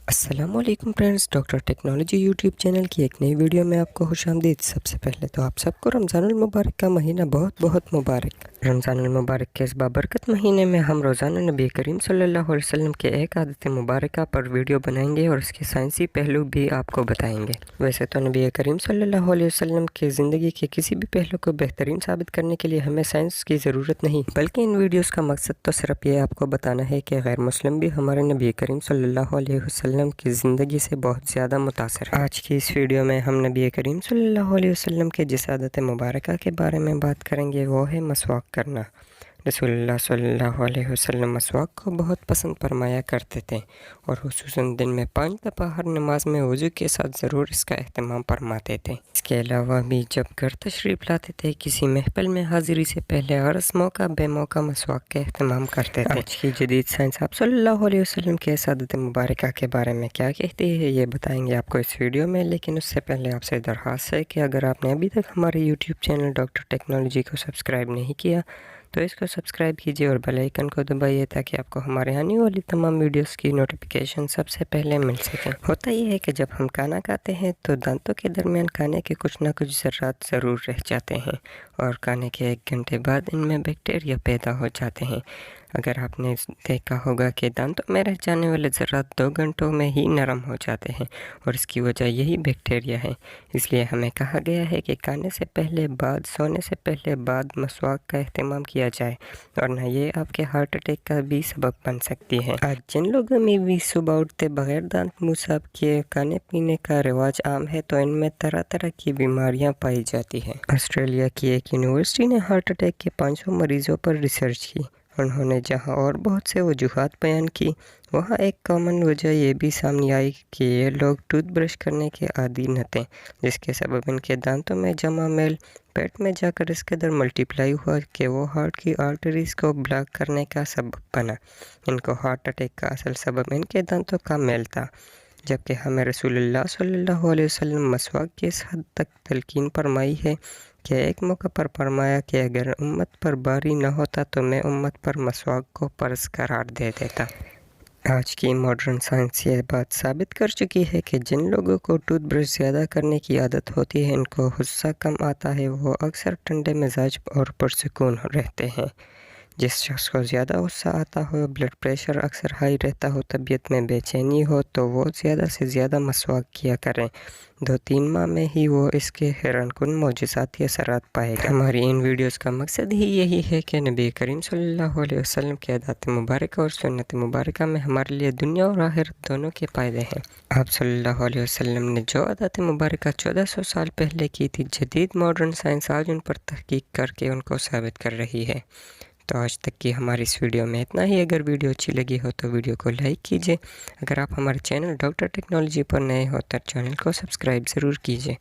السلام علیکم friends, doctor technology YouTube channel کی ایک نئی ویڈیو میں آپ کو خوش آمدید۔ سب سے پہلے تو آپ سب کو رمضان المبارک کا مہینہ بہت بہت مبارک۔ رمضان المبارک کے اس بابرکت مہینے میں ہم روزانہ نبی کریم صلی اللہ علیہ وسلم کے ایک عادت مبارکہ پر ویڈیو بنائیں گے اور اس کے سائنسی پہلو بھی آپ کو بتائیں گے۔ ویسے تو نبی کریم صلی اللہ علیہ وسلم کے زندگی کے کسی بھی پہلو کو بہترین ثابت کرنے کے لیے ہمیں سائنس کی ضرورت نہیں، بلکہ ان ویڈیوز کا مقصد تو صرف یہ آپ کو بتانا ہے کہ غیر مسلم بھی ہمارے نبی کریم صلی اللہ علیہ وسلم کی زندگی سے بہت زیادہ متاثر ہے۔ آج کی اس ویڈیو میں ہم نبی کریم صلی اللہ علیہ وسلم کے جس عادت مبارکہ کے بارے میں بات کریں گے وہ ہے مسواک کرنا۔ رسول اللہ صلی اللہ علیہ وسلم مسواک کو بہت پسند فرمایا کرتے تھے اور خصوصاً دن میں 5 دفعہ ہر نماز میں وضو کے ساتھ ضرور اس کا اہتمام فرماتے تھے۔ اس کے علاوہ بھی جب گھر تشریف لاتے تھے کسی محفل میں حاضری سے پہلے ہر موقع بے موقع مسواک کا اہتمام کرتے تھے۔ آج کی جدید سائنس آپ صلی اللہ علیہ وسلم کے اس عادت مبارکہ کے بارے میں کیا کہتی ہے یہ بتائیں گے آپ کو اس ویڈیو میں، لیکن اس سے پہلے آپ سے درخواست ہے کہ اگر آپ نے ابھی تک ہمارے یوٹیوب چینل ڈاکٹر ٹیکنالوجی کو سبسکرائب نہیں کیا تو اس کو سبسکرائب کیجیے اور بیل آئیکن کو دبائیے تاکہ آپ کو ہمارے آنے والی تمام ویڈیوز کی نوٹیفیکیشن سب سے پہلے مل سکیں۔ ہوتا یہ ہے کہ جب ہم کھانا کھاتے ہیں تو دانتوں کے درمیان کھانے کے کچھ نہ کچھ ذرات ضرور رہ جاتے ہیں اور کھانے کے 1 گھنٹے بعد ان میں بیکٹیریا پیدا ہو جاتے ہیں۔ اگر آپ نے دیکھا ہوگا کہ دانتوں میں رہ جانے والے ذرات 2 گھنٹوں میں ہی نرم ہو جاتے ہیں اور اس کی وجہ یہی بیکٹیریا ہے۔ اس لیے ہمیں کہا گیا ہے کہ کھانے سے پہلے بعد سونے سے پہلے بعد مسواک کا اہتمام کیا جائے، ورنہ یہ آپ کے ہارٹ اٹیک کا بھی سبب بن سکتی ہے۔ آج جن لوگوں میں بھی صبح اٹھتے بغیر دانت منہ صاف کیے کھانے پینے کا رواج عام ہے تو ان میں طرح طرح کی بیماریاں پائی جاتی ہیں۔ آسٹریلیا کی ایک یونیورسٹی نے ہارٹ اٹیک کے 500 مریضوں پر ریسرچ کی۔ انہوں نے جہاں اور بہت سے وجوہات بیان کی، وہاں ایک کامن وجہ یہ بھی سامنے آئی کہ یہ لوگ ٹوتھ برش کرنے کے عادی نہ تھے، جس کے سبب ان کے دانتوں میں جمع میل پیٹ میں جا کر اس قدر ملٹیپلائی ہوا کہ وہ ہارٹ کی آرٹریز کو بلاک کرنے کا سبب بنا۔ ان کو ہارٹ اٹیک کا اصل سبب ان کے دانتوں کا میل تھا، جبکہ ہمیں رسول اللہ صلی اللہ علیہ وسلم مسواک کی اس حد تک تلقین فرمائی ہے کہ ایک موقع پر فرمایا کہ اگر امت پر باری نہ ہوتا تو میں امت پر مسواک کو فرض قرار دے دیتا۔ آج کی ماڈرن سائنس یہ بات ثابت کر چکی ہے کہ جن لوگوں کو ٹوتھ برش زیادہ کرنے کی عادت ہوتی ہے، ان کو غصہ کم آتا ہے، وہ اکثر ٹھنڈے مزاج اور پرسکون رہتے ہیں۔ جس شخص کو زیادہ غصہ آتا ہو، بلڈ پریشر اکثر ہائی رہتا ہو، طبیعت میں بے چینی ہو تو وہ زیادہ سے زیادہ مسواک کیا کریں۔ 2-3 ماہ میں ہی وہ اس کے حیران کن معجزاتی اثرات پائے گا۔ ہماری ان ویڈیوز کا مقصد ہی یہی ہے کہ نبی کریم صلی اللہ علیہ وسلم کی عادات مبارکہ اور سنت مبارکہ میں ہمارے لیے دنیا اور آخرت دونوں کے فائدے ہیں۔ آپ صلی اللہ علیہ وسلم نے جو عادات مبارکہ 1400 سال پہلے کی تھی، جدید ماڈرن سائنس آج ان پر تحقیق کر کے ان کو ثابت کر رہی ہے۔ تو آج تک کی ہماری اس ویڈیو میں اتنا ہی۔ اگر ویڈیو اچھی لگی ہو تو ویڈیو کو لائک کیجیے۔ اگر آپ ہمارے چینل ڈاکٹر ٹیکنالوجی پر نئے ہو تو چینل کو سبسکرائب ضرور کیجیے۔